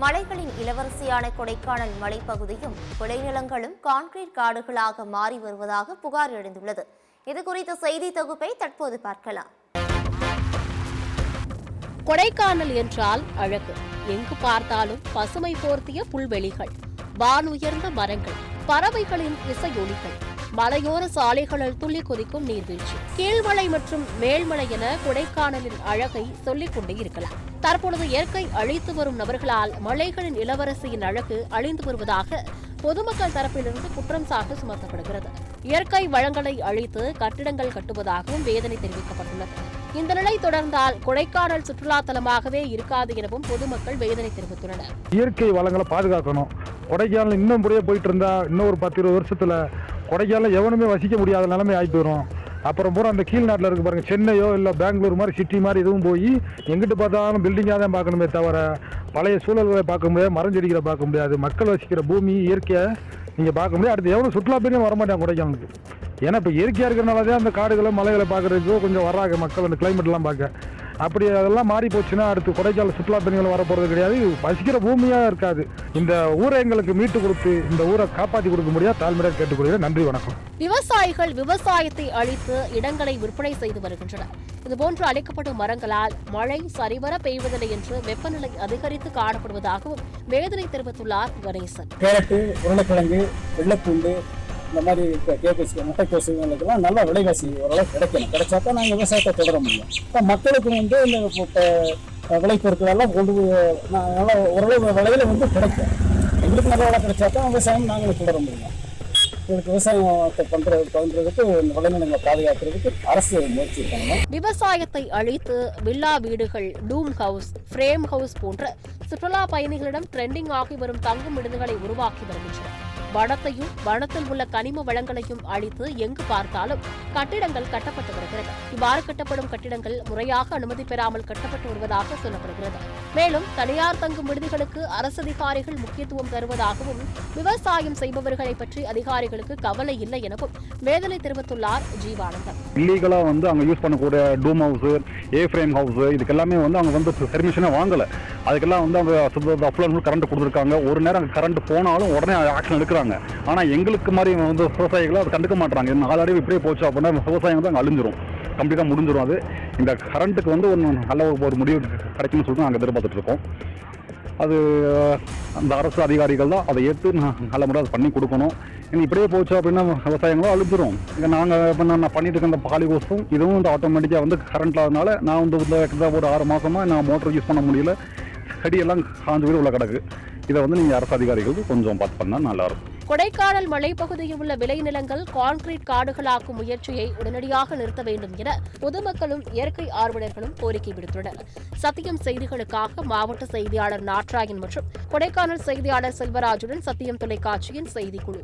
மலைகளின் இளவரசியான கொடைக்கானல் மலைப்பகுதியும் விளைநிலங்களும் கான்கிரீட் காடுகளாக மாறி வருவதாக புகார் எழுந்துள்ளது. இதுகுறித்த செய்தி தொகுப்பை தற்போது பார்க்கலாம். கொடைக்கானல் என்றால் அழகு. எங்கு பார்த்தாலும் பசுமை போர்த்திய புல்வெளிகள், வானுயர்ந்த மரங்கள், பறவைகளின் இசையொலிகள், மலையோர சாலைகளில் துள்ளி கொதிக்கும் நீர்வீழ்ச்சி, கீழ்மலை மற்றும் மேல்மலை என கொடைக்கானலின் அழகை சொல்லிக் கொண்டே இருக்கலாம். தற்பொழுது இயற்கை அழித்து வரும் நபர்களால் மலைகளின் இளவரசியின் அழகு அழிந்து வருவதாக பொதுமக்கள் தரப்பிலிருந்து குற்றம் சாட்டு சுமத்தப்படுகிறது. இயற்கை வளங்களை அழித்து கட்டிடங்கள் கட்டுவதாகவும் வேதனை தெரிவிக்கப்பட்டுள்ளது. இந்த நிலை தொடர்ந்தால் கொடைக்கானல் சுற்றுலா தலமாகவே இருக்காது எனவும் பொதுமக்கள் வேதனை தெரிவித்துள்ளனர். இயற்கை வளங்களை பாதுகாக்கணும். கொடைக்கானல் இன்னும் முடிய போயிட்டு இருந்தா இன்னும் ஒரு 10-20 வருஷத்துல கொடைக்கானல் எவனுமே வசிக்க முடியாத நிலைமை ஆகி போயிடும். அப்புறம் பூரா அந்த கீழ் நாட்டில் இருக்கு பாருங்க, சென்னையோ இல்லை பெங்களூர் மாதிரி சிட்டி மாதிரி இதுவும் போய் எங்கிட்டு பார்த்தாலும் பில்டிங்காக தான் பார்க்கணுமே தவிர பழைய சூழல்களை பார்க்க முடியாது, மரஞ்செடிகளை பார்க்க முடியாது, மக்கள் வசிக்கிற பூமி இயற்கையை நீங்கள் பார்க்க முடியாது. அடுத்து எவ்வளோ சுற்றுலா பயணியும் வரமாட்டாங்க கொடைக்கானலுக்கு. ஏன்னா இப்போ இயற்கையாக இருக்கிறனால தான் அந்த காடுகளை மலைகளை பார்க்குறதுக்கு கொஞ்சம் வர்றாங்க மக்கள், அந்த கிளைமேட்லாம் பார்க்க. அப்படி அதெல்லாம் மாறி போச்சுன்னா அடுத்து கொடைக்கானல் சுற்றுலா பயணிகள் வரப்போகிறது கிடையாது, வசிக்கிற பூமியாக இருக்காது. இந்த ஊரை எங்களுக்கு மீட்டு கொடுத்து இந்த ஊரை காப்பாற்றி கொடுக்க முடியாது தாழ்மையாக கேட்டுக்கொள்கிறேன். நன்றி, வணக்கம். விவசாயிகள் விவசாயத்தை அழித்து இடங்களை விற்பனை செய்து வருகின்றனர். இதுபோன்று அழிக்கப்படும் மரங்களால் மழை சரிவர பெய்வதில்லை என்று வெப்பநிலை அதிகரித்து காணப்படுவதாகவும் வேதனை தெரிவித்துள்ளார் கணேசன். கேரட்டு, உருளைக்கிழங்கு, வெள்ளைப்பூண்டு, இந்த மாதிரி கேபேசி, முட்டைக்கோசுகளுக்கெல்லாம் நல்ல விலைவாசி ஓரளவு கிடைச்சா தான் நாங்கள் விவசாயத்தை தொடர முடியும். இப்போ மக்களுக்கு இந்த விளைபொருட்கள் எல்லாம் கொண்டு நல்லா ஓரளவு விலையில கிடைக்கும். எங்களுக்கு நல்ல விலை கிடைச்சா தான் விவசாயம் நாங்கள் தொடர முடியும். எங்களுக்கு விவசாயத்தை பண்றதுக்கு விளைநிலங்களை பாதுகாக்கிறதுக்கு அரசு முயற்சி இருக்காங்க. விவசாயத்தை அழித்து வில்லா வீடுகள், டூம் ஹவுஸ், ஃப்ரேம் ஹவுஸ் போன்ற சுற்றுலா பயணிகளிடம் ட்ரெண்டிங் ஆகி வரும் தங்கும் விடுதிகளை உருவாக்கி வருகின்றனர். வனத்தையும் வனத்தில் உள்ள கனிம வளங்களையும் அழித்து எங்கு பார்த்தாலும் கட்டிடங்கள் கட்டப்பட்டு வருகிறது. இவ்வாறு கட்டப்படும் கட்டிடங்கள் முறையாக அனுமதி பெறாமல் கட்டப்பட்டு வருவதாக சொல்லப்படுகிறது. மேலும் தனியார் தங்கும் விடுதிகளுக்கு அரசு அதிகாரிகள் முக்கியத்துவம் தருவதாகவும் விவசாயம் செய்பவர்களை பற்றி அதிகாரிகளுக்கு கவலை இல்லை எனவும் வேதனை தெரிவித்துள்ளார் ஜீவானந்தம். இல்லீகலா அங்க யூஸ் பண்ணக்கூடிய டூம் ஹவுஸ், ஏ ஃப்ரேம் ஹவுஸ், இதுக்கெல்லாமே அவங்க பெர்மிஷனே வாங்கல. அதுக்கெல்லாம் அவங்க கரண்ட் கொடுத்துருக்காங்க. ஒரு நேரம் கரண்ட் போனாலும் உடனே ஆக்ஷன் எடுக்கிறாங்க. ஆனா எங்களுக்கு மாதிரி விவசாயிகளை அதை கண்டுக்க மாட்டாங்க. நாளடைவு இப்படியே போச்சு அப்படின்னா விவசாயம் தான் அழிஞ்சிரும், கம்ப்ளீட்டா முடிஞ்சிடும். அது இந்த கரண்ட்டுக்கு ஒரு நல்ல ஒரு முடிவு கிடைக்கும்னு சொல்லிட்டு நாங்கள் எதிர்பார்த்துட்டு இருக்கோம். அது அந்த அரசு அதிகாரிகள் தான் அதை ஏற்று நல்ல முறை அதை பண்ணி கொடுக்கணும். இப்படியே போச்சு அப்படின்னா விவசாயங்களும் அழிஞ்சிரும். நாங்கள் நான் பண்ணிட்டு இருக்க அந்த பாலிகோஸும் இதுவும் ஆட்டோமேட்டிக்காக கரண்ட் இல்லாதனால நான் ஒரு 6 மாசமா நான் மோட்டர் யூஸ் பண்ண முடியல. செடியெல்லாம் காஞ்சு வீடு உள்ள கிடக்கு. இதை நீங்கள் அரசு அதிகாரிகளுக்கு கொஞ்சம் பார்த்து பண்ணால் நல்லா இருக்கும். கொடைக்கானல் மலைப்பகுதியில் உள்ள விளைநிலங்கள் கான்கிரீட் காடுகளாக்கும் முயற்சியை உடனடியாக நிறுத்த வேண்டும் என பொதுமக்களும் இயற்கை ஆர்வலர்களும் கோரிக்கை விடுத்துள்ளனர். சத்தியம் செய்திகளுக்காக மாவட்ட செய்தியாளர் நாட்ராயன் மற்றும் கொடைக்கானல் செய்தியாளர் செல்வராஜுடன் சத்தியம் தொலைக்காட்சியின் செய்திக்குழு.